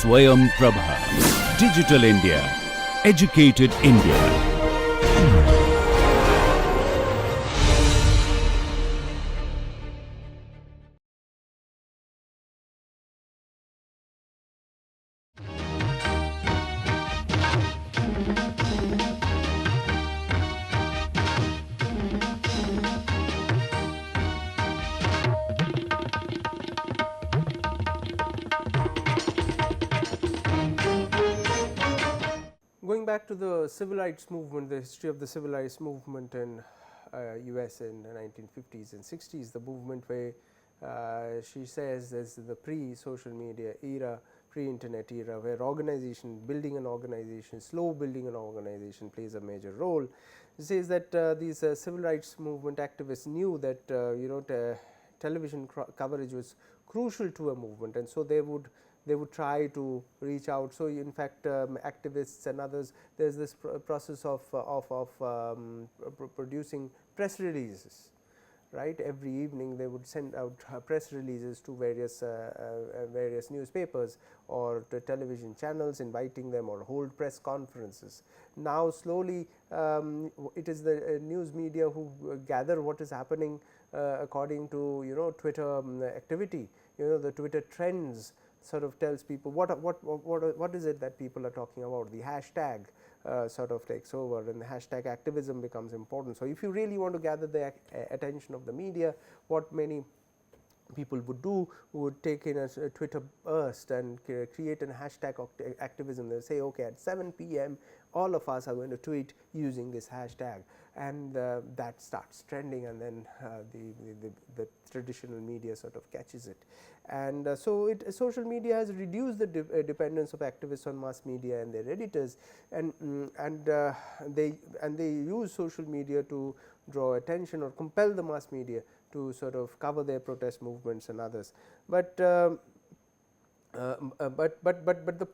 Swayam Prabha. Digital India. Educated India. Going back to the civil rights movement, the history of the civil rights movement in US in the 1950s and 60s, the movement where she says is the pre-social media era, pre-internet era, where organization, building an organization, slow building an organization plays a major role. She says that these civil rights movement activists knew that television coverage was crucial to a movement, and so they would try to reach out. So, in fact, activists and others, there is this process of producing press releases, right. Every evening they would send out press releases to various newspapers or to television channels, inviting them, or hold press conferences. Now slowly it is the news media who gather what is happening according to Twitter activity. The Twitter trends sort of tells people what is it that people are talking about. The hashtag sort of takes over, and the hashtag activism becomes important. So, if you really want to gather the attention of the media, what many people would do would take in a Twitter burst and create a hashtag activism. They will say, okay, at 7 p.m. all of us are going to tweet using this hashtag, and that starts trending, and then the traditional media sort of catches it. And so social media has reduced the dependence of activists on mass media and their editors, and they use social media to draw attention or compel the mass media to sort of cover their protest movements and others. But the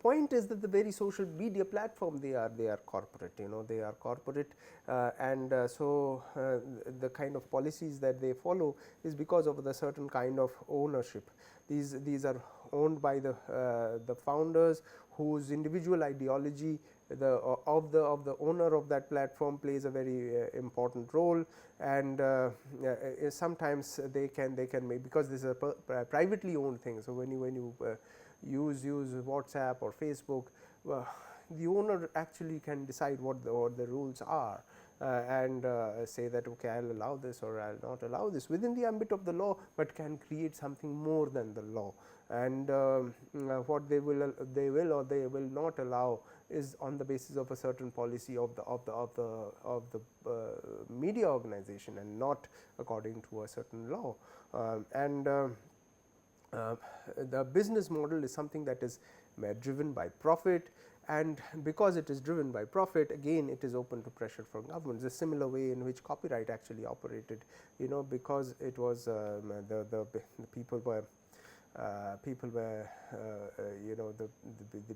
point is that the very social media platform, they are corporate, they are corporate, and so the kind of policies that they follow is because of the certain kind of ownership. These are owned by the founders, whose individual ideology of the owner of that platform plays a very important role, and sometimes they can make, because this is a privately owned thing. So when you use WhatsApp or Facebook, the owner actually can decide what the rules are, and say that, okay, I will allow this or I will not allow this within the ambit of the law, but can create something more than the law. And what they will or they will not allow is on the basis of a certain policy of the media organization, and not according to a certain law. The business model is something that is driven by profit, and because it is driven by profit, again it is open to pressure from governments. A similar way in which copyright actually operated, because it was the people were the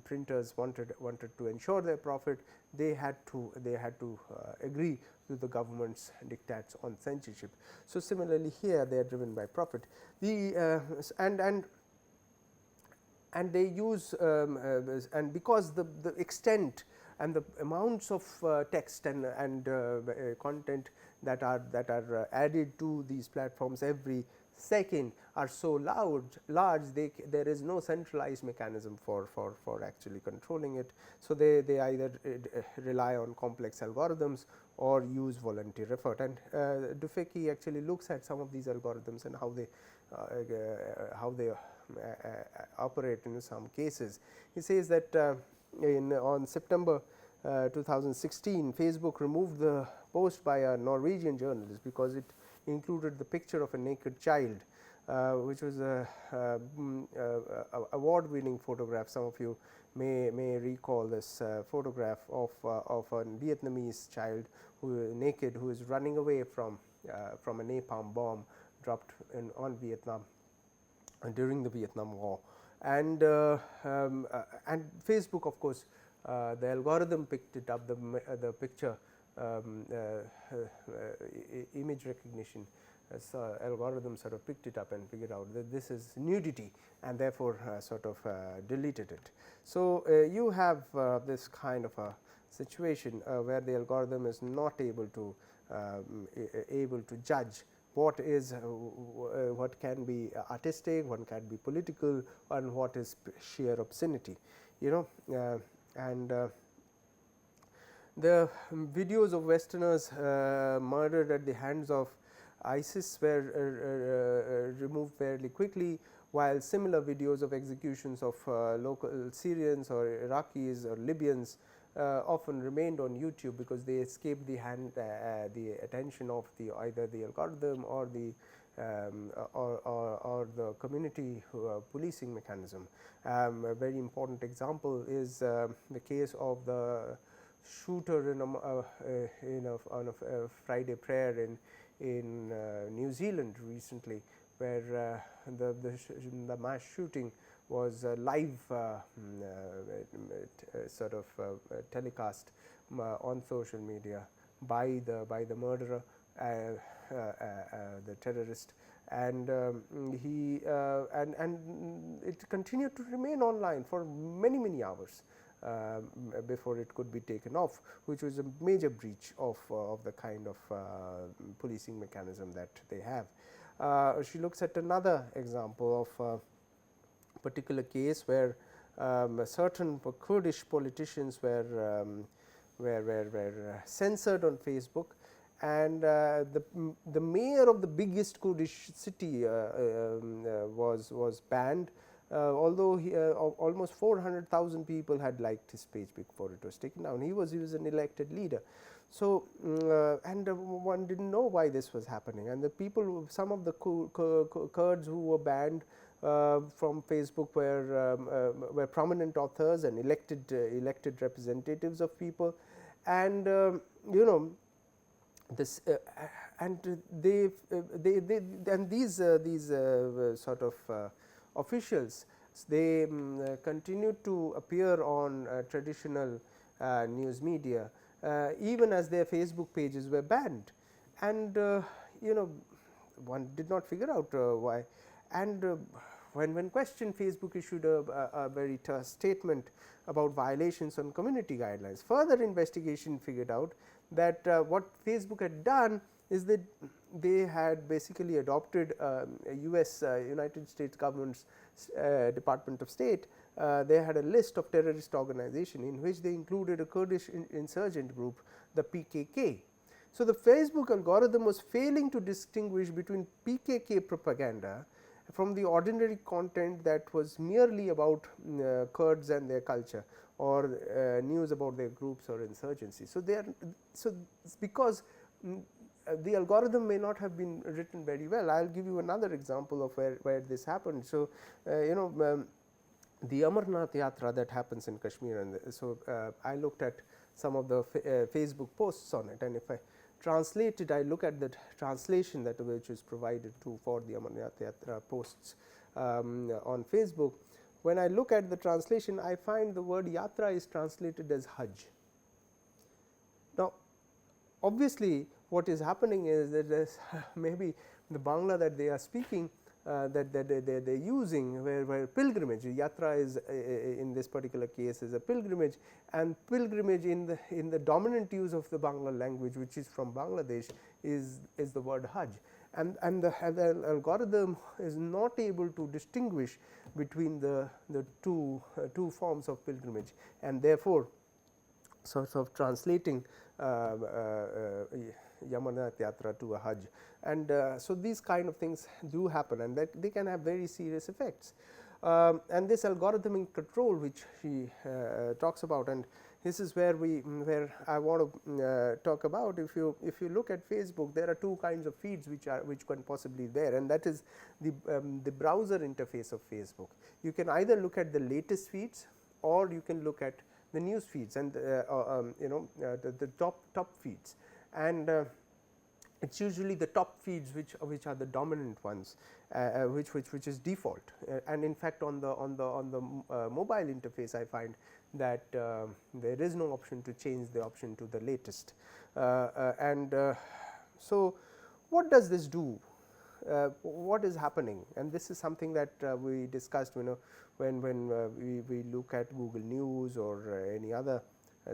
printers wanted to ensure their profit. They had to agree to the government's diktats on censorship. So similarly here, they are driven by profit. And they use and because the extent and the amounts of text and content that are added to these platforms every second are so large, there is no centralized mechanism for actually controlling it. So they either rely on complex algorithms or use volunteer effort. And Dufekhi actually looks at some of these algorithms and how they operate in some cases. He says that on September 2016, Facebook removed the post by a Norwegian journalist because it included the picture of a naked child, which was a award-winning photograph. Some of you may recall this photograph of a Vietnamese child naked, who is running away from a napalm bomb dropped on Vietnam during the Vietnam War. And Facebook, of course, the algorithm picked it up, the picture image recognition algorithm sort of picked it up and figured out that this is nudity, and therefore sort of deleted it. So you have this kind of a situation where the algorithm is not able to judge what is what can be artistic, what can be political, and what is sheer obscenity, you know. And the videos of Westerners murdered at the hands of ISIS were removed fairly quickly, while similar videos of executions of local Syrians or Iraqis or Libyans often remained on YouTube because they escaped the attention of either the algorithm or the the community policing mechanism. A very important example is the case of the shooter on a Friday prayer in New Zealand recently, where the mass shooting was live sort of telecast on social media by the murderer, the terrorist, and it continued to remain online for many hours before it could be taken off, which was a major breach of the kind of policing mechanism that they have. She looks at another example of particular case where certain Kurdish politicians were censored on Facebook, and the mayor of the biggest Kurdish city was banned, although almost 400,000 people had liked his page before it was taken down. He was an elected leader. So, and one didn't know why this was happening, and the people, some of the Kurds who were banned from Facebook were prominent authors and elected representatives of people, and you know, this and these sort of officials, they continued to appear on traditional news media even as their Facebook pages were banned, and you know, one did not figure out why. And when questioned, Facebook issued a very terse statement about violations on community guidelines. Further investigation figured out that what Facebook had done is that they had basically adopted United States government's Department of State. They had a list of terrorist organizations in which they included a Kurdish insurgent group, the PKK. So, the Facebook algorithm was failing to distinguish between PKK propaganda from the ordinary content that was merely about Kurds and their culture, or news about their groups or insurgency. So, because the algorithm may not have been written very well. I will give you another example of where this happened. So, you know, the Amarnath Yatra that happens in Kashmir, and so I looked at some of the Facebook posts on it, and if I translate it, I look at the translation that which is provided for the Amarnath Yatra posts on Facebook. When I look at the translation, I find the word Yatra is translated as Hajj. Now, obviously, what is happening is that there is maybe the Bangla that they are speaking that they are using, where pilgrimage, yatra is in this particular case is a pilgrimage, and pilgrimage in the dominant use of the Bangla language, which is from Bangladesh, is the word Hajj, and the algorithm is not able to distinguish between the two forms of pilgrimage, and therefore sort of translating Yamarnath Yatra to a Hajj, and so these kind of things do happen, and that they can have very serious effects. And this algorithmic control which he talks about, and this is where I want to talk about. If you look at Facebook, there are two kinds of feeds which can possibly there, and that is the browser interface of Facebook. You can either look at the latest feeds, or you can look at the news feeds, and you know, the top feeds, and it's usually the top feeds which are the dominant ones, which is default. And in fact, on the mobile interface, I find that there is no option to change the option to the latest. So, what does this do what is happening, and this is something that we discussed, when we look at Google News or any other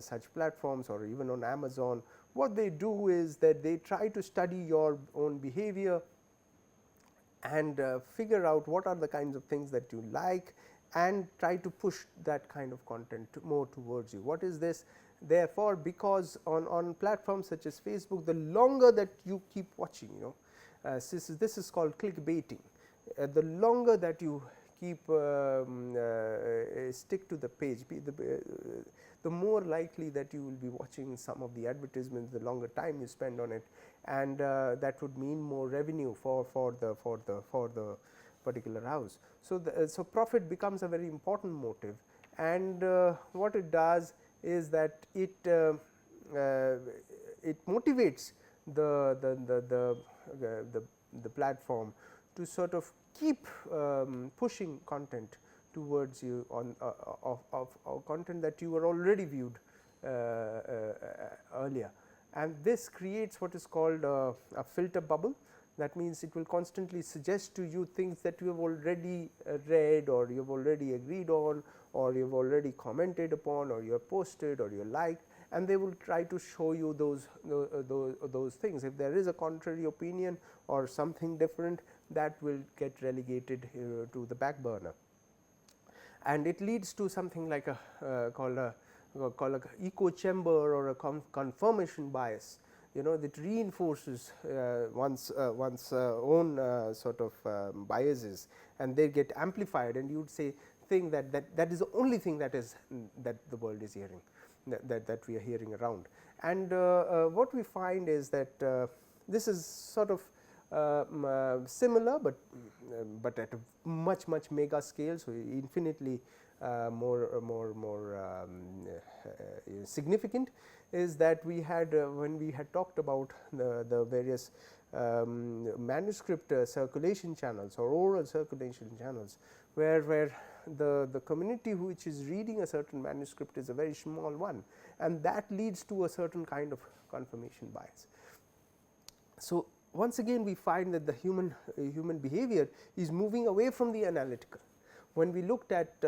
such platforms, or even on Amazon. What they do is that they try to study your own behavior and figure out what are the kinds of things that you like, and try to push that kind of content more towards you. What is this? Therefore, because on platforms such as Facebook, the longer that you keep watching, this is called clickbaiting. The longer that you keep stick to the page, the more likely that you will be watching some of the advertisements, the longer time you spend on it, and that would mean more revenue for the particular house. So, so profit becomes a very important motive, and what it does is that it motivates the platform to sort of keep pushing content towards you on of content that you were already viewed earlier, and this creates what is called a filter bubble. That means it will constantly suggest to you things that you have already read, or you have already agreed on, or you have already commented upon, or you have posted, or you liked, and they will try to show you those things. If there is a contrary opinion or something different, that will get relegated to the back burner, and it leads to something like a called a echo chamber, or a confirmation bias. That reinforces one's own sort of biases, and they get amplified, and you would say think that is the only thing that the world is hearing, that we are hearing around. And what we find is that this is sort of similar, but at a much mega scale, so infinitely more significant, is that we had when we had talked about the various manuscript circulation channels or oral circulation channels, where the community which is reading a certain manuscript is a very small one, and that leads to a certain kind of confirmation bias. So, once again we find that the human behavior is moving away from the analytical. When we looked at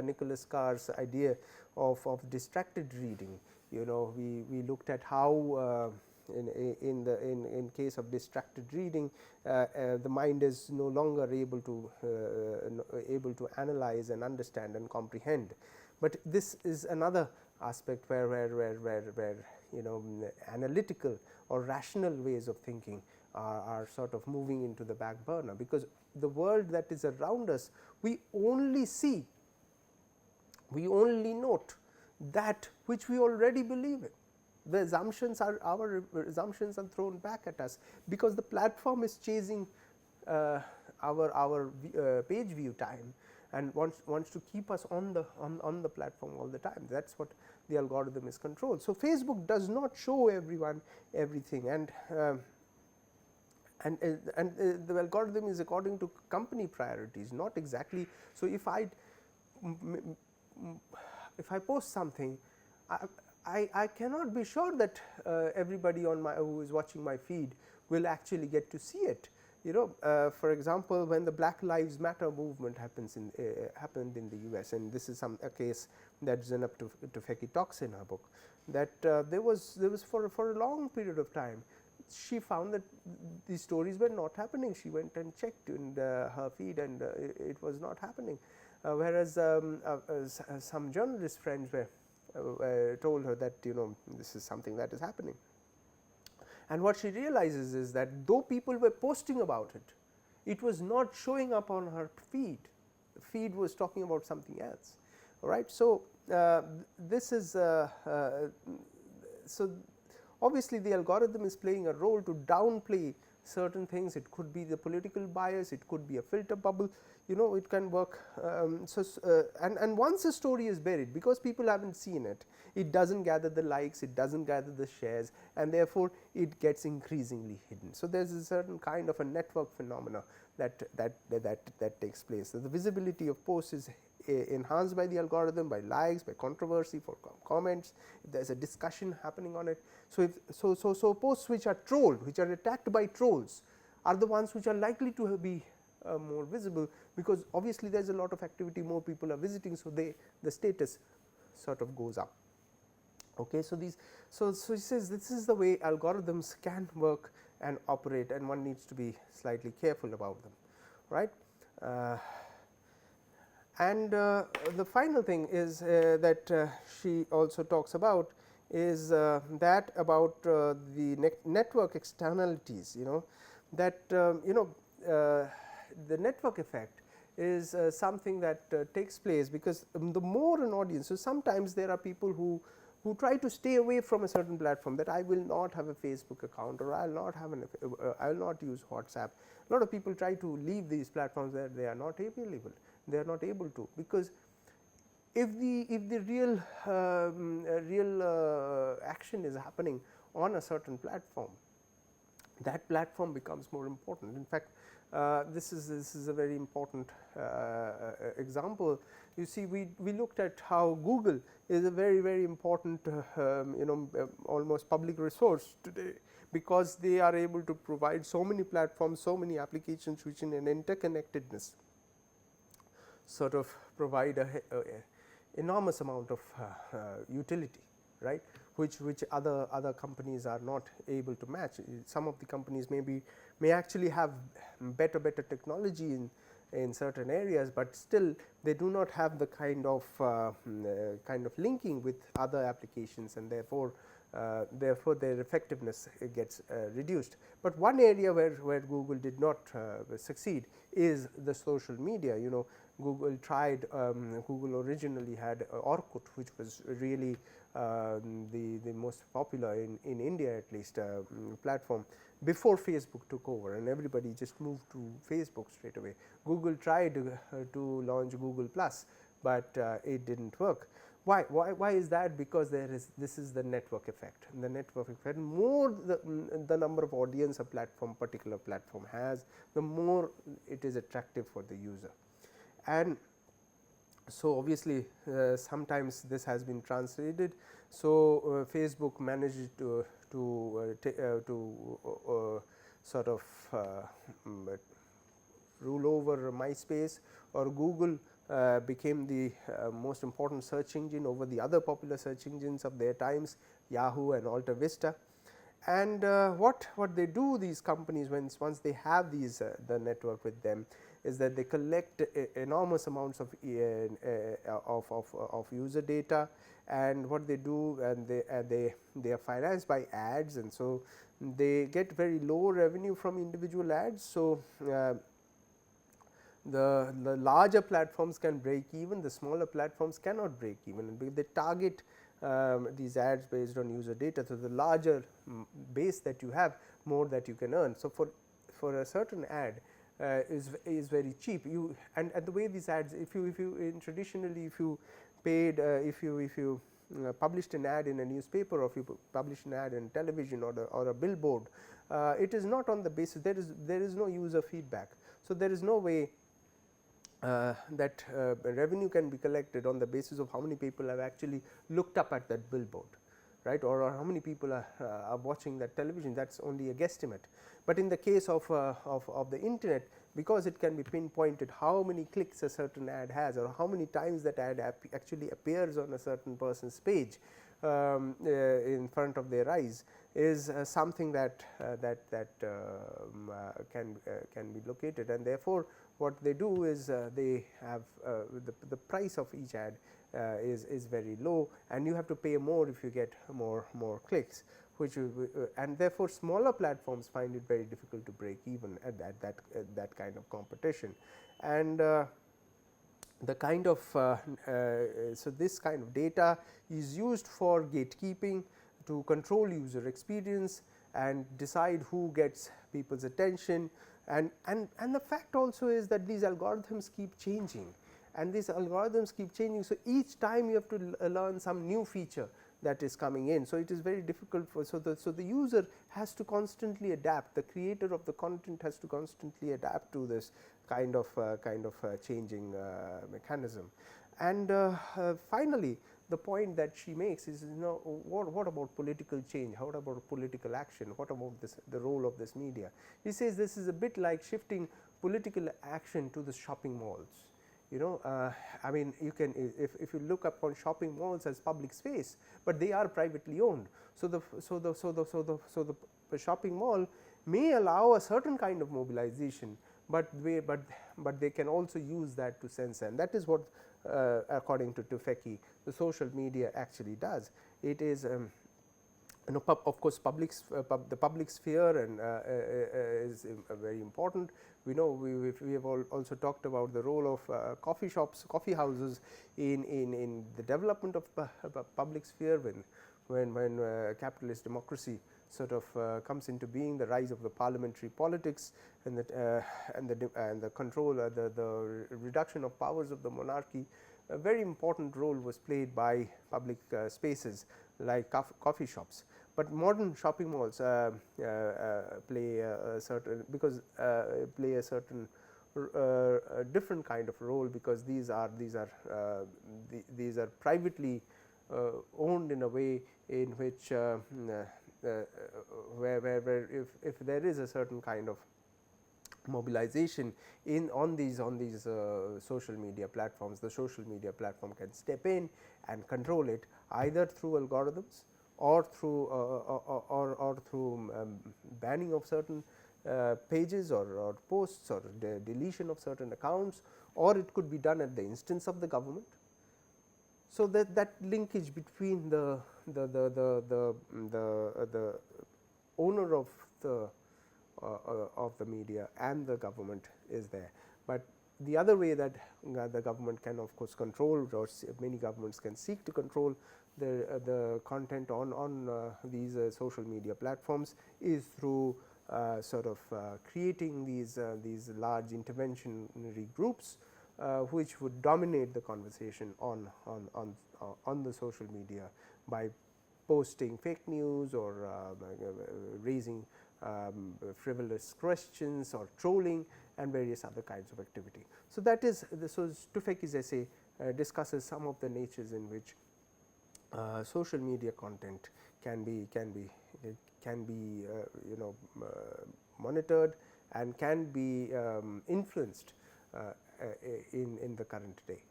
Nicholas Carr's idea of distracted reading, we looked at how in case of distracted reading, the mind is no longer able to analyze and understand and comprehend. But this is another aspect where analytical or rational ways of thinking are sort of moving into the back burner, because the world that is around us, we only see, we only note that which we already believe in. The assumptions our assumptions are thrown back at us, because the platform is chasing our page view time, and wants to keep us on the platform all the time. That's what the algorithm is controlled. So, Facebook does not show everyone everything, and the algorithm is according to company priorities, not exactly. So, if I post something, I cannot be sure that everybody who is watching my feed will actually get to see it. For example, when the Black Lives Matter movement happened in the US, and this is a case that Zainab Tufekci talks in her book, that there was for a long period of time, she found that these stories were not happening. She went and checked in her feed, and it was not happening. Whereas some journalist friends told her that this is something that is happening. And what she realizes is that though people were posting about it, it was not showing up on her feed. The feed was talking about something else. All right. So, this is so obviously the algorithm is playing a role to downplay certain things. It could be the political bias, it could be a filter bubble, it can work. And once a story is buried, because people haven't seen it, it doesn't gather the likes, it doesn't gather the shares, and therefore it gets increasingly hidden. So, there is a certain kind of a network phenomena that takes place. So, the visibility of posts is enhanced by the algorithm, by likes, by controversy, for comments, if there is a discussion happening on it. So, if so posts which are trolled, which are attacked by trolls, are the ones which are likely to be more visible, because obviously there is a lot of activity, more people are visiting. So, the status sort of goes up. Okay, so these so he says this is the way algorithms can work and operate, and one needs to be slightly careful about them, right. And the final thing is that she also talks about is that about the network externalities, that the network effect is something that takes place, because the more an audience, so sometimes there are people who try to stay away from a certain platform, that I will not have a Facebook account, or I will not have I will not use WhatsApp. A lot of people try to leave these platforms that they are not able to, because if the real action is happening on a certain platform, that platform becomes more important. In fact, this is a very important example. You see, we looked at how Google is a very important almost public resource today, because they are able to provide so many platforms, so many applications, which in an interconnectedness sort of provide a enormous amount of utility, right, which other companies are not able to match. Some of the companies may actually have better technology in certain areas, but still they do not have the kind of linking with other applications, and therefore their effectiveness gets reduced. But one area where Google did not succeed is the social media. Google tried, Google originally had Orkut, which was really the most popular in India, at least, platform before Facebook took over, and everybody just moved to Facebook straight away. Google tried to launch Google Plus, but it didn't work. Why is that? Because this is the network effect. And the network effect, more the number of audience a particular platform has, the more it is attractive for the user. And so obviously sometimes this has been translated. So Facebook managed to sort of rule over MySpace, or Google became the most important search engine over the other popular search engines of their times, Yahoo and Alta Vista. And what they do, these companies, once they have these the network with them, is that they collect enormous amounts of user data, and what they do, and they are financed by ads, and so they get very low revenue from individual ads. So the larger platforms can break even, the smaller platforms cannot break even, and because they target these ads based on user data. So the larger base that you have, more that you can earn. So for a certain ad is very cheap. And the way these ads, if you traditionally, if you paid, if you published an ad in a newspaper, or if you published an ad in television or a billboard, it is not on the basis, there is no user feedback. So there is no way that revenue can be collected on the basis of how many people have actually looked up at that billboard, right, or how many people are watching that television. That is only a guesstimate. But in the case of the internet, because it can be pinpointed how many clicks a certain ad has, or how many times that ad actually appears on a certain person's page in front of their eyes, is something that can be located. And therefore what they do is they have the price of each ad is very low, and you have to pay more if you get more clicks, which and therefore smaller platforms find it very difficult to break even at that kind of competition. And the kind of so this kind of data is used for gatekeeping, to control user experience and decide who gets people's attention. And the fact also is that these algorithms keep changing, and these algorithms keep changing. So each time you have to learn some new feature that is coming in. So it is very difficult for, so the user has to constantly adapt, the creator of the content has to constantly adapt to this kind of changing mechanism. And finally, the point that she makes is, what about political change, what about political action, what about the role of this media. He says this is a bit like shifting political action to the shopping malls. I mean, you can, if you look upon shopping malls as public space, but they are privately owned. So the shopping mall may allow a certain kind of mobilization, but they can also use that to censor, and that is what according to Tufekci the social media actually does. It is of course the public sphere and is very important. We know we have also talked about the role of coffee shops, coffee houses in the development of public sphere when capitalist democracy sort of comes into being, the rise of the parliamentary politics and the control, the reduction of powers of the monarchy. A very important role was played by public spaces like coffee shops, but modern shopping malls play a certain different kind of role, because these are privately owned in a way in which where if there is a certain kind of mobilization on these social media platforms, the social media platform can step in and control it, either through algorithms or through banning of certain pages or posts, or the deletion of certain accounts, or it could be done at the instance of the government. So that linkage between the owner of the media and the government is there. But the other way that the government can of course control, or many governments can seek to control the content on these social media platforms, is through sort of creating these large interventionary groups which would dominate the conversation on the social media by posting fake news or raising frivolous questions or trolling and various other kinds of activity. So that is Tufekci's essay discusses some of the natures in which social media content can be monitored and can be influenced in the current day.